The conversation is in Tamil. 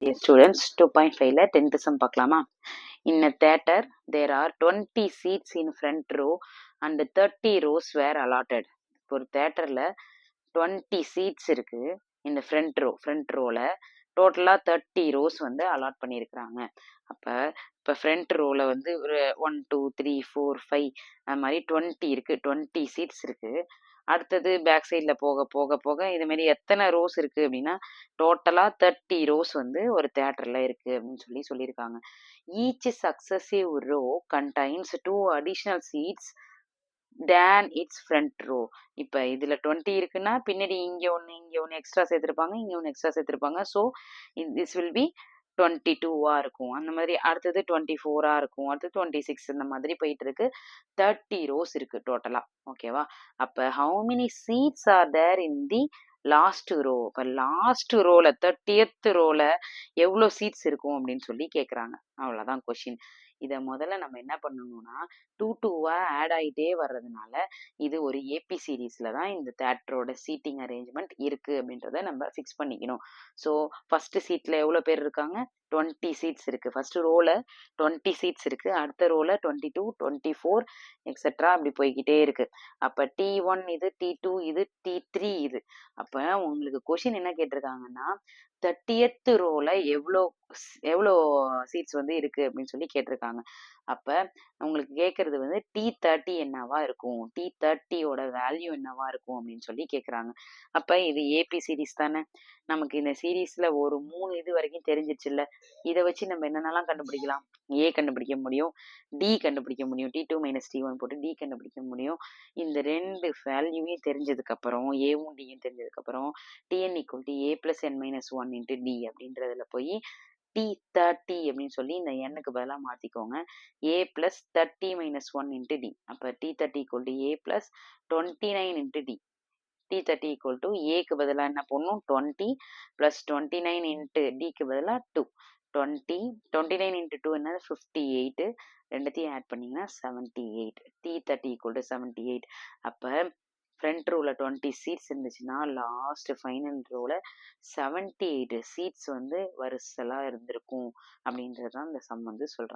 Dear students, 2.5ல 10th sum பார்க்கலாமா? In a theater, there are 20 seats in front row and 30 rows were allotted. ஒரு தேட்டரில் 20 seats இருக்கு. இந்த ஃப்ரண்ட் ரோவில் டோட்டலாக 30 rows வந்து அலாட் பண்ணியிருக்கிறாங்க. இப்போ ஃப்ரண்ட் ரோவில் வந்து ஒரு 1 2 3 4 5 அது மாதிரி 20 இருக்குது, 20 seats இருக்குது. அடுத்தது பேக் சைடில் போக போக போக இதுமாரி எத்தனை ரோஸ் இருக்குது அப்படின்னா டோட்டலாக 30 ரோஸ் வந்து ஒரு தேட்டரில் இருக்குது அப்படின்னு சொல்லியிருக்காங்க. Each successive row contains 2 additional seats than its front row. இப்போ இதில் 20 இருக்குன்னா பின்னாடி இங்கே ஒன்று எக்ஸ்ட்ரா சேர்த்துருப்பாங்க, இங்கே ஒன்று எக்ஸ்ட்ரா சேர்த்துருப்பாங்க. ஸோ திஸ் வில் பி 22 இருக்கும். அந்த மாதிரி அடுத்தது 24 இருக்கும், அடுத்து 26 இந்த மாதிரி போயிட்டு இருக்கு. 30 ரோஸ் இருக்கு டோட்டலா. ஓகேவா? அப்போ how many seats are there in the last row. இப்போ லாஸ்ட் ரோல 30th ரோல எவ்வளோ சீட்ஸ் இருக்கும் அப்படின்னு சொல்லி கேட்குறாங்க. அவ்வளோதான் கொஷின். இதை முதல்ல நம்ம என்ன பண்ணணும்னா 2 ஆட் ஆகிட்டே வர்றதுனால இது ஒரு ஏபி சீரீஸில் தான் இந்த தேட்டரோட சீட்டிங் அரேஞ்ச்மெண்ட் இருக்குது அப்படின்றத நம்ம ஃபிக்ஸ் பண்ணிக்கணும். ஸோ ஃபஸ்ட்டு சீட்டில் எவ்வளோ பேர் இருக்காங்க? 20 சீட்ஸ் இருக்குது. ஃபஸ்ட்டு ரோவில் 20 சீட்ஸ் இருக்குது, அடுத்த ரோவில் 22 24 எக்ஸெட்ரா அப்படி போய்கிட்டே இருக்குது. அப்போ T1 இது, T2 இது, T3 இது. அப்போ உங்களுக்கு கொஷின் என்ன கேட்டிருக்காங்கன்னா 30th ரோவில் எவ்வளோ சீட்ஸ் வந்து இருக்குது அப்படின்னு சொல்லி கேட்டிருக்காங்க. அப்போ உங்களுக்கு கேட்குறது வந்து T30 என்னவா இருக்கும், T30யோட வேல்யூ என்னவா இருக்கும் அப்படின்னு சொல்லி கேட்குறாங்க. அப்போ இது ஏபி சீரீஸ் தானே. நமக்கு இந்த சீரீஸில் ஒரு 3 இது வரைக்கும் தெரிஞ்சிச்சுல்ல. இதை வச்சு நம்ம என்னென்னலாம் கண்டுபிடிக்கலாம்? ஏ கண்டுபிடிக்க முடியும், டி கண்டுபிடிக்க முடியும், T2 - T1 போட்டு டி கண்டுபிடிக்க முடியும். இந்த 2 வேல்யூவையும் தெரிஞ்சதுக்கப்புறம் ஏவும் டியும் தெரிஞ்சதுக்கப்புறம் Tn = A + n - 1 × D அப்படின்றதுல போய் T30 அப்படின்னு சொல்லி இந்த எண்ணுக்கு பதிலாக மாற்றிக்கோங்க. A + 30 - 1 × D. அப்போ T30 = A + 29 × D. T30 = ஏக்கு பதிலாக என்ன பண்ணணும்? 20 + 29 × டிக்கு பதிலாக 2. 20 29 × 2 என்னது? 58. ரெண்டுத்தையும் ஆட் பண்ணிங்கன்னா 78. T30 = 78. அப்போ ஃப்ரண்ட் ரோவில் 20 சீட்ஸ் இருந்துச்சுன்னா லாஸ்ட் ஃபைனல் ரோவில் 78 சீட்ஸ் வந்து வரிசலாக இருந்திருக்கும் அப்படின்றது தான் இந்த சம் வந்து சொல்கிறாங்க.